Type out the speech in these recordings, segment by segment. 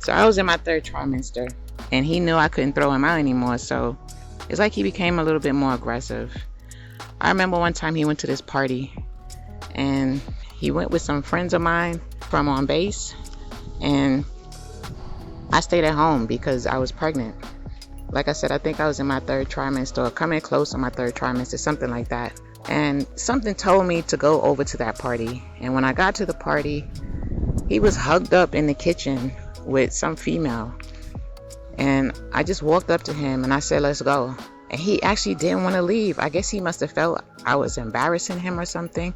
So I was in my third trimester, and he knew I couldn't throw him out anymore, so it's like he became a little bit more aggressive. I remember one time he went to this party, and he went with some friends of mine from on base, and I stayed at home because I was pregnant. Like I said, I think I was in my third trimester, or coming close on my third trimester, something like that. And something told me to go over to that party. And when I got to the party, he was hugged up in the kitchen with some female. And I just walked up to him and I said, let's go. And he actually didn't want to leave. I guess he must have felt I was embarrassing him or something.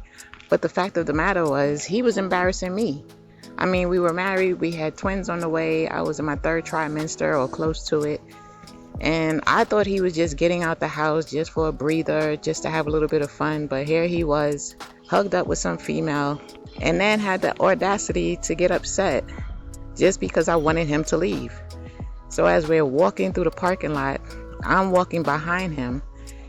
But the fact of the matter was, he was embarrassing me. I mean, we were married, we had twins on the way, I was in my third trimester or close to it. And I thought he was just getting out the house just for a breather, just to have a little bit of fun. But here he was, hugged up with some female, and then had the audacity to get upset just because I wanted him to leave. So as we're walking through the parking lot, I'm walking behind him,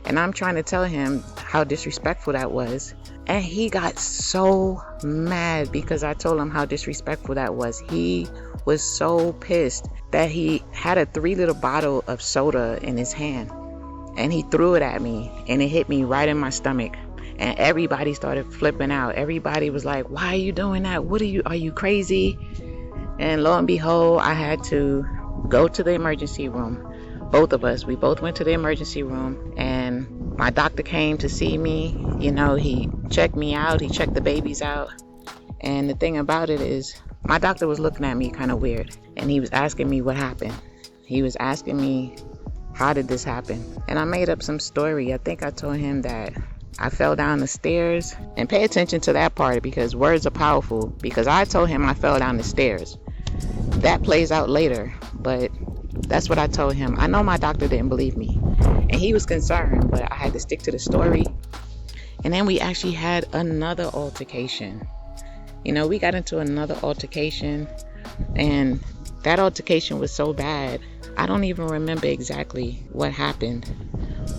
and I'm trying to tell him how disrespectful that was. And he got so mad because I told him how disrespectful that was. He was so pissed that he had a 3-liter bottle of soda in his hand, and he threw it at me, and it hit me right in my stomach. And everybody started flipping out. Everybody was like, why are you doing that? Are you crazy? And lo and behold, I had to go to the emergency room. Both of us, we both went to the emergency room, and my doctor came to see me. You know, he checked me out, he checked the babies out. And the thing about it is, my doctor was looking at me kind of weird, and he was asking me what happened. He was asking me, how did this happen? And I made up some story. I think I told him that I fell down the stairs. And pay attention to that part, because words are powerful. Because I told him I fell down the stairs. That plays out later, but that's what I told him. I know my doctor didn't believe me, and he was concerned, but I had to stick to the story. And then we actually had another altercation. You know, we got into another altercation, and that altercation was so bad, I don't even remember exactly what happened.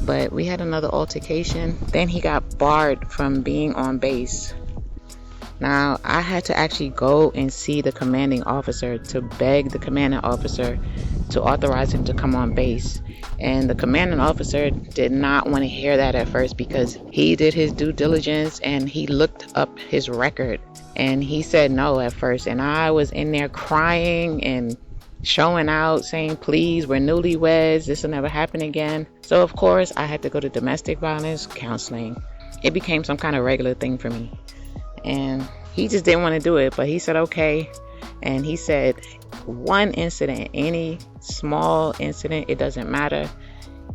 But we had another altercation. Then he got barred from being on base. Now, I had to actually go and see the commanding officer to beg the commanding officer to authorize him to come on base. And the commanding officer did not want to hear that at first, because he did his due diligence and he looked up his record, and he said no at first. And I was in there crying and showing out, saying, please, we're newlyweds, this will never happen again. So of course I had to go to domestic violence counseling. It became some kind of regular thing for me, and he just didn't want to do it. But he said okay, and he said one incident, any small incident, it doesn't matter.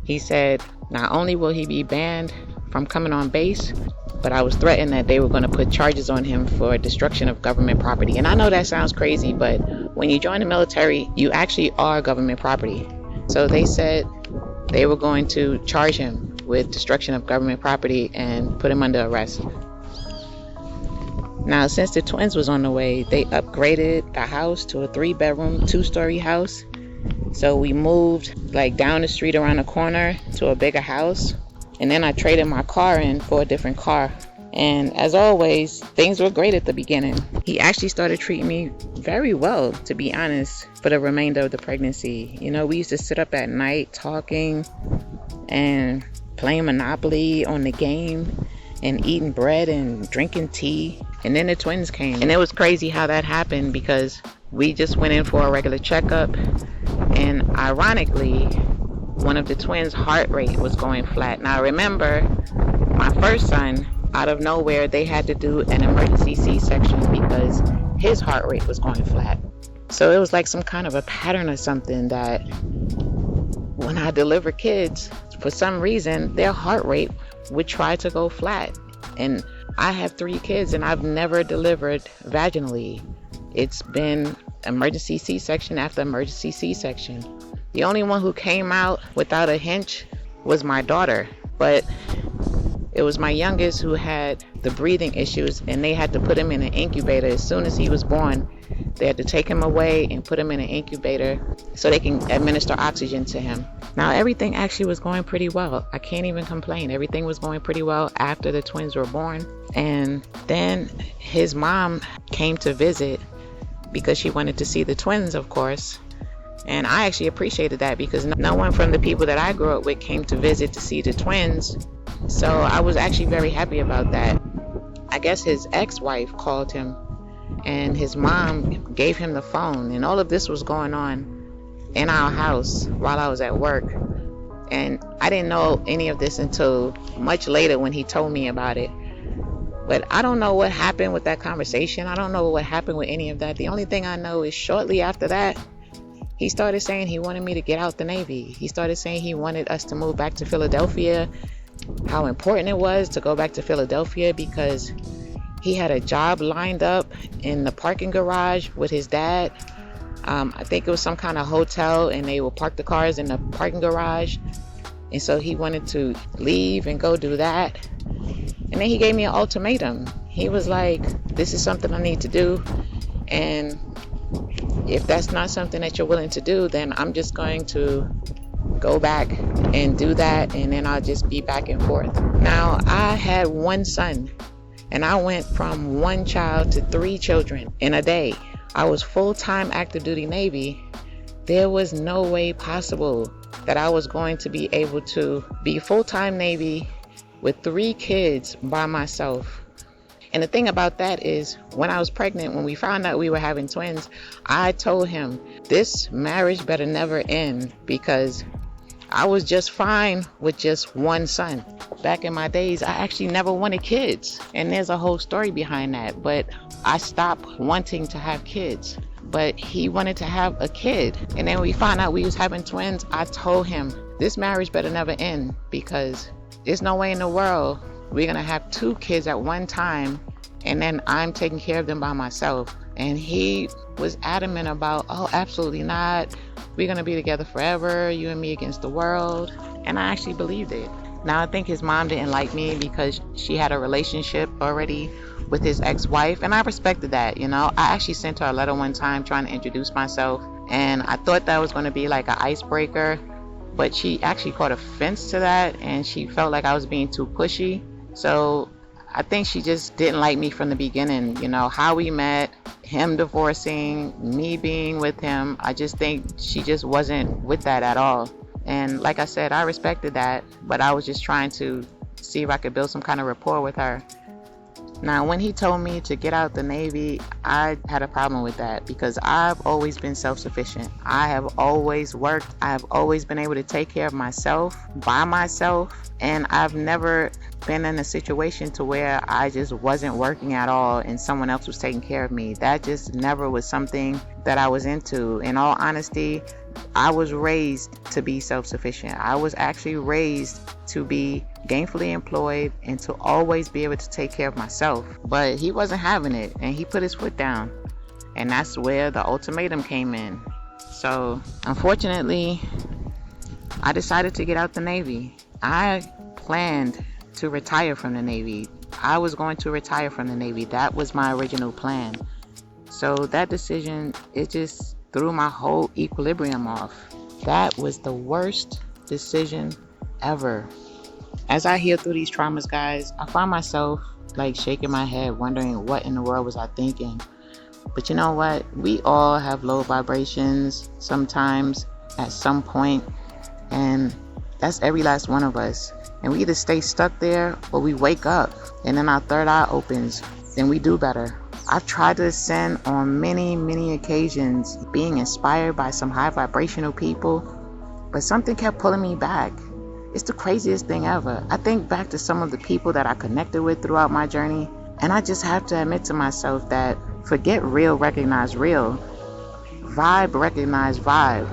He said not only will he be banned from coming on base, but I was threatened that they were going to put charges on him for destruction of government property. And I know that sounds crazy, but when you join the military, you actually are government property. So they said they were going to charge him with destruction of government property and put him under arrest. Now, since the twins was on the way, they upgraded the house to a 3-bedroom, 2-story house. So we moved like down the street around the corner to a bigger house. And then I traded my car in for a different car. And as always, things were great at the beginning. He actually started treating me very well, to be honest, for the remainder of the pregnancy. You know, we used to sit up at night talking and playing Monopoly on the game and eating bread and drinking tea. And then the twins came. And it was crazy how that happened, because we just went in for a regular checkup. And ironically, one of the twins' heart rate was going flat. Now remember, my first son, out of nowhere, they had to do an emergency C-section because his heart rate was going flat. So it was like some kind of a pattern or something, that when I deliver kids, for some reason, their heart rate would try to go flat. And I have 3 kids, and I've never delivered vaginally. It's been emergency C-section after emergency C-section. The only one who came out without a hitch was my daughter, but it was my youngest who had the breathing issues, and they had to put him in an incubator as soon as he was born. They had to take him away and put him in an incubator so they can administer oxygen to him. Now, everything actually was going pretty well. I can't even complain. Everything was going pretty well after the twins were born. And then his mom came to visit, because she wanted to see the twins, of course. And I actually appreciated that because no one from the people that I grew up with came to visit to see the twins. So I was actually very happy about that. I guess his ex-wife called him and his mom gave him the phone, and all of this was going on in our house while I was at work. And I didn't know any of this until much later when he told me about it. But I don't know what happened with that conversation. I don't know what happened with any of that. The only thing I know is shortly after that, he started saying he wanted me to get out the Navy. He started saying he wanted us to move back to Philadelphia, how important it was to go back to Philadelphia because he had a job lined up in the parking garage with his dad. I think it was some kind of hotel, and they would park the cars in the parking garage. And so he wanted to leave and go do that. And then he gave me an ultimatum. He was like, this is something I need to do. And if that's not something that you're willing to do, then I'm just going to go back and do that, and then I'll just be back and forth. Now, I had one son, and I went from one child to 3 children in a day. I was full-time active duty Navy. There was no way possible that I was going to be able to be full-time Navy with 3 kids by myself. And the thing about that is, when I was pregnant, when we found out we were having twins, I told him, this marriage better never end, because I was just fine with just one son. Back in my days, I actually never wanted kids. And there's a whole story behind that, but I stopped wanting to have kids. But he wanted to have a kid. And then when we found out we was having twins, I told him, this marriage better never end, because there's no way in the world we're gonna have 2 kids at one time and then I'm taking care of them by myself. And he was adamant about, oh, absolutely not. We're gonna be together forever, you and me against the world. And I actually believed it. Now, I think his mom didn't like me because she had a relationship already with his ex-wife, and I respected that, you know. I actually sent her a letter one time trying to introduce myself, and I thought that was going to be like an icebreaker, but she actually caught offense to that, and she felt like I was being too pushy. So I think she just didn't like me from the beginning, you know, how we met, him divorcing, me being with him. I just think she just wasn't with that at all. And like I said, I respected that, but I was just trying to see if I could build some kind of rapport with her. Now, when he told me to get out the Navy, I had a problem with that because I've always been self-sufficient. I have always worked. I've always been able to take care of myself by myself. And I've never been in a situation to where I just wasn't working at all and someone else was taking care of me. That just never was something that I was into. In all honesty, I was raised to be self-sufficient. I was actually raised to be gainfully employed and to always be able to take care of myself. But he wasn't having it, and he put his foot down. And that's where the ultimatum came in. So, unfortunately, I decided to get out the Navy. I planned to retire from the Navy. I was going to retire from the Navy. That was my original plan. So that decision, it just threw my whole equilibrium off. That was the worst decision ever. As I heal through these traumas, guys, I find myself like shaking my head, wondering what in the world was I thinking. But you know what? We all have low vibrations sometimes at some point, and that's every last one of us. And we either stay stuck there or we wake up and then our third eye opens, then we do better. I've tried to ascend on many occasions, being inspired by some high vibrational people, but something kept pulling me back. It's the craziest thing ever. I think back to some of the people that I connected with throughout my journey, and I just have to admit to myself that forget real, recognize real. Vibe, recognize vibe.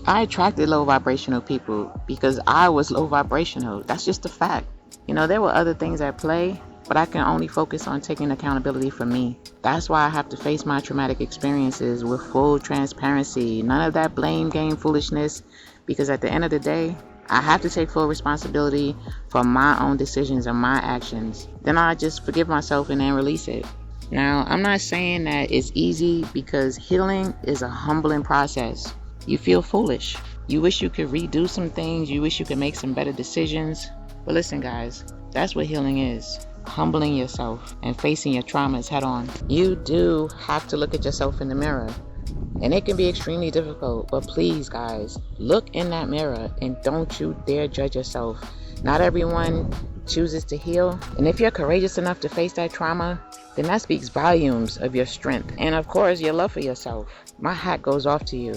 I attracted low vibrational people because I was low vibrational. That's just a fact. You know, there were other things at play, but I can only focus on taking accountability for me. That's why I have to face my traumatic experiences with full transparency. None of that blame game foolishness, because at the end of the day, I have to take full responsibility for my own decisions and my actions. Then I just forgive myself and then release it. Now, I'm not saying that it's easy, because healing is a humbling process. You feel foolish. You wish you could redo some things. You wish you could make some better decisions. But listen, guys, that's what healing is. humbling yourself and facing your traumas head on. You do have to look at yourself in the mirror. And it can be extremely difficult, but please guys, look in that mirror and don't you dare judge yourself. Not everyone chooses to heal. And if you're courageous enough to face that trauma, then that speaks volumes of your strength. And of course, your love for yourself. My hat goes off to you.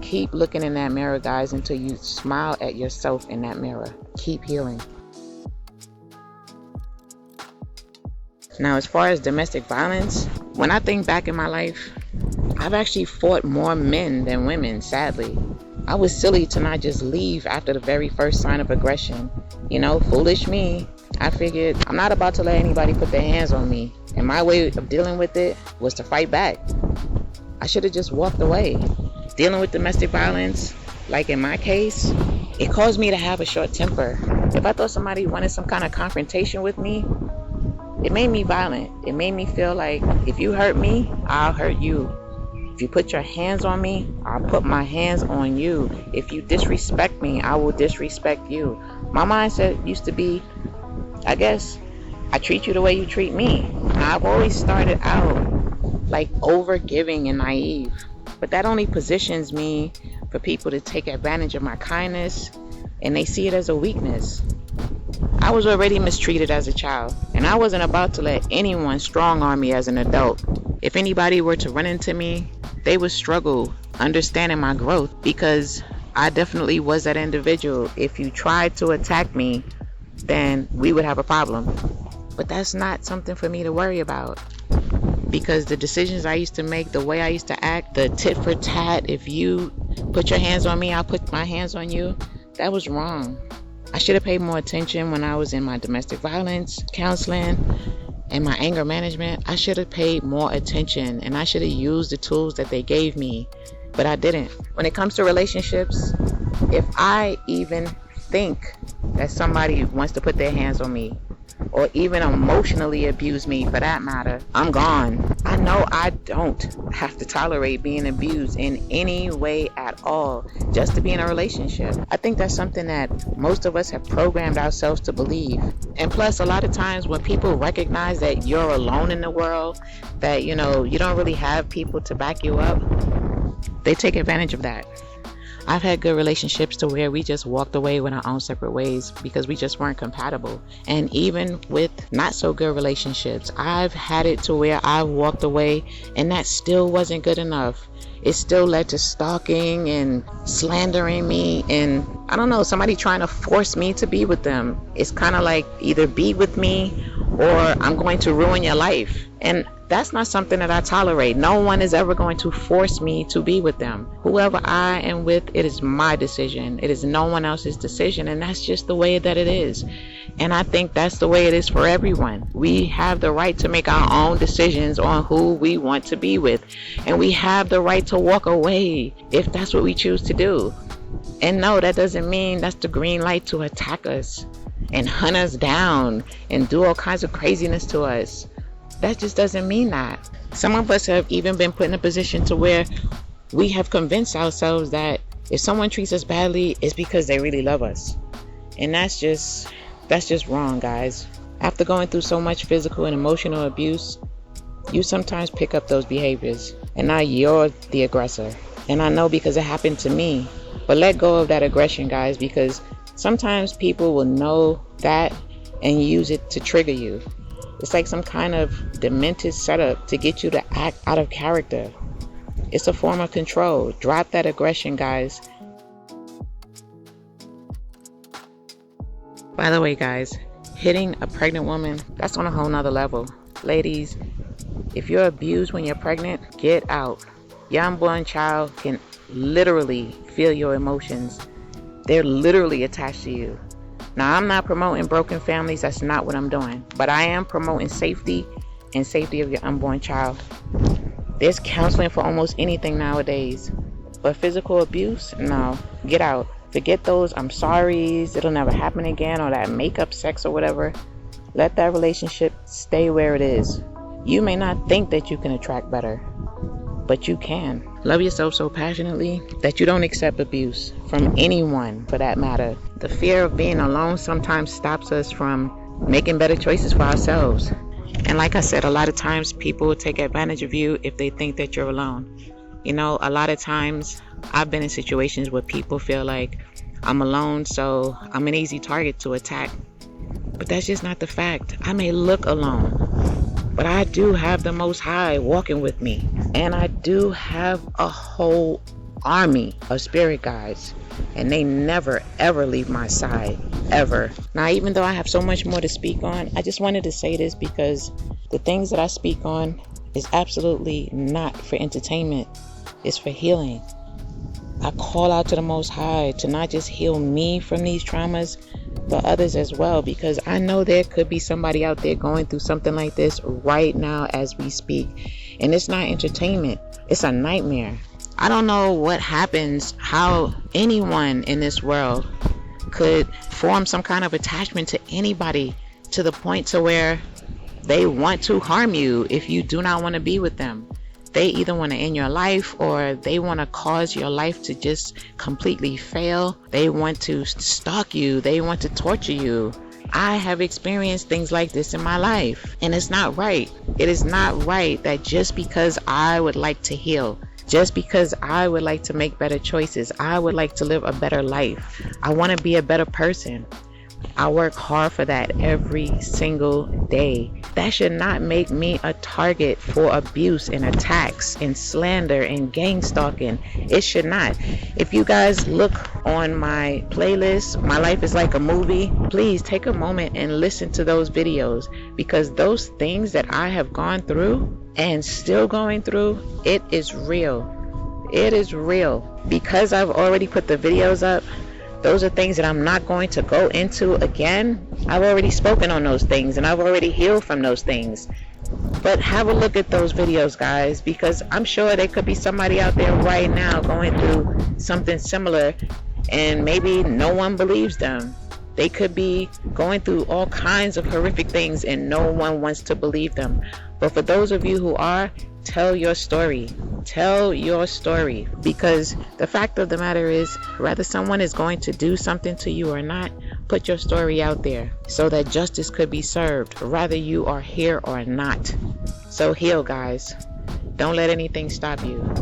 Keep looking in that mirror, guys, until you smile at yourself in that mirror. Keep healing. Now, as far as domestic violence, when I think back in my life, I've actually fought more men than women, sadly. I was silly to not just leave after the very first sign of aggression. You know, foolish me. I figured I'm not about to let anybody put their hands on me. And my way of dealing with it was to fight back. I should have just walked away. Dealing with domestic violence, like in my case, it caused me to have a short temper. If I thought somebody wanted some kind of confrontation with me, it made me violent. It made me feel like if you hurt me, I'll hurt you. If you put your hands on me, I'll put my hands on you. If you disrespect me, I will disrespect you. My mindset used to be, I guess, I treat you the way you treat me. Now, I've always started out like over giving and naive, but that only positions me for people to take advantage of my kindness, and they see it as a weakness. I was already mistreated as a child, and I wasn't about to let anyone strong arm me as an adult. If anybody were to run into me, they would struggle understanding my growth, because I definitely was that individual. If you tried to attack me, then we would have a problem. But that's not something for me to worry about, because the decisions I used to make, the way I used to act, the tit for tat, if you put your hands on me, I'll put my hands on you, that was wrong. I should have paid more attention when I was in my domestic violence counseling and my anger management. I should have paid more attention, and I should have used the tools that they gave me, but I didn't. When it comes to relationships, if I even think that somebody wants to put their hands on me, or even emotionally abuse me for that matter, I'm gone. I know I don't have to tolerate being abused in any way at all just to be in a relationship. I think that's something that most of us have programmed ourselves to believe. And plus, a lot of times when people recognize that you're alone in the world, that you don't really have people to back you up, they take advantage of that. I've had good relationships to where we just walked away with our own separate ways because we just weren't compatible. And even with not so good relationships, I've had it to where I walked away and that still wasn't good enough. It still led to stalking and slandering me, and I don't know, somebody trying to force me to be with them. It's kind of like either be with me or I'm going to ruin your life. And that's not something that I tolerate. No one is ever going to force me to be with them. Whoever I am with, it is my decision. It is no one else's decision, and that's just the way that it is. And I think that's the way it is for everyone. We have the right to make our own decisions on who we want to be with, and we have the right to walk away if that's what we choose to do. And no, that doesn't mean that's the green light to attack us and hunt us down and do all kinds of craziness to us. That just doesn't mean that. Some of us have even been put in a position to where we have convinced ourselves that if someone treats us badly, it's because they really love us. And that's just wrong, guys. After going through so much physical and emotional abuse, you sometimes pick up those behaviors, and now you're the aggressor. And I know because it happened to me. But let go of that aggression, guys, because sometimes people will know that and use it to trigger you. It's like some kind of demented setup to get you to act out of character. It's a form of control. Drop that aggression, guys. By the way, guys, hitting a pregnant woman, that's on a whole nother level. Ladies, if you're abused when you're pregnant, get out. Your unborn child can literally feel your emotions. They're literally attached to you. Now, I'm not promoting broken families. That's not what I'm doing. But I am promoting safety and safety of your unborn child. There's counseling for almost anything nowadays. But physical abuse, no. Get out. Forget those I'm sorry's, it'll never happen again, or that makeup sex or whatever. Let that relationship stay where it is. You may not think that you can attract better, but you can. Love yourself so passionately that you don't accept abuse from anyone, for that matter. The fear of being alone sometimes stops us from making better choices for ourselves. And like I said, a lot of times people will take advantage of you if they think that you're alone. You know, a lot of times I've been in situations where people feel like I'm alone, so I'm an easy target to attack. But that's just not the fact. I may look alone, but I do have the Most High walking with me. And I do have a whole army of spirit guides. And they never, ever leave my side. Ever. Now, even though I have so much more to speak on, I just wanted to say this because the things that I speak on is absolutely not for entertainment. It's for healing. I call out to the Most High to not just heal me from these traumas, but others as well, because I know there could be somebody out there going through something like this right now as we speak. And it's not entertainment. It's a nightmare. I don't know what happens, how anyone in this world could form some kind of attachment to anybody to the point to where they want to harm you if you do not want to be with them. They either want to end your life or they want to cause your life to just completely fail. They want to stalk you. They want to torture you. I have experienced things like this in my life, and it's not right. It is not right that just because I would like to heal, just because I would like to make better choices, I would like to live a better life, I want to be a better person, I work hard for that every single day. That should not make me a target for abuse and attacks and slander and gang stalking. It should not. If you guys look on my playlist, My Life is Like a Movie, please take a moment and listen to those videos, because those things that I have gone through and still going through, it is real. It is real. Because I've already put the videos up, those are things that I'm not going to go into again. I've already spoken on those things and I've already healed from those things. But have a look at those videos, guys, because I'm sure there could be somebody out there right now going through something similar and maybe no one believes them. They could be going through all kinds of horrific things and no one wants to believe them. But for those of you who are, tell your story. Tell your story, because the fact of the matter is, whether someone is going to do something to you or not, put your story out there so that justice could be served, whether you are here or not. So heal, guys. Don't let anything stop you.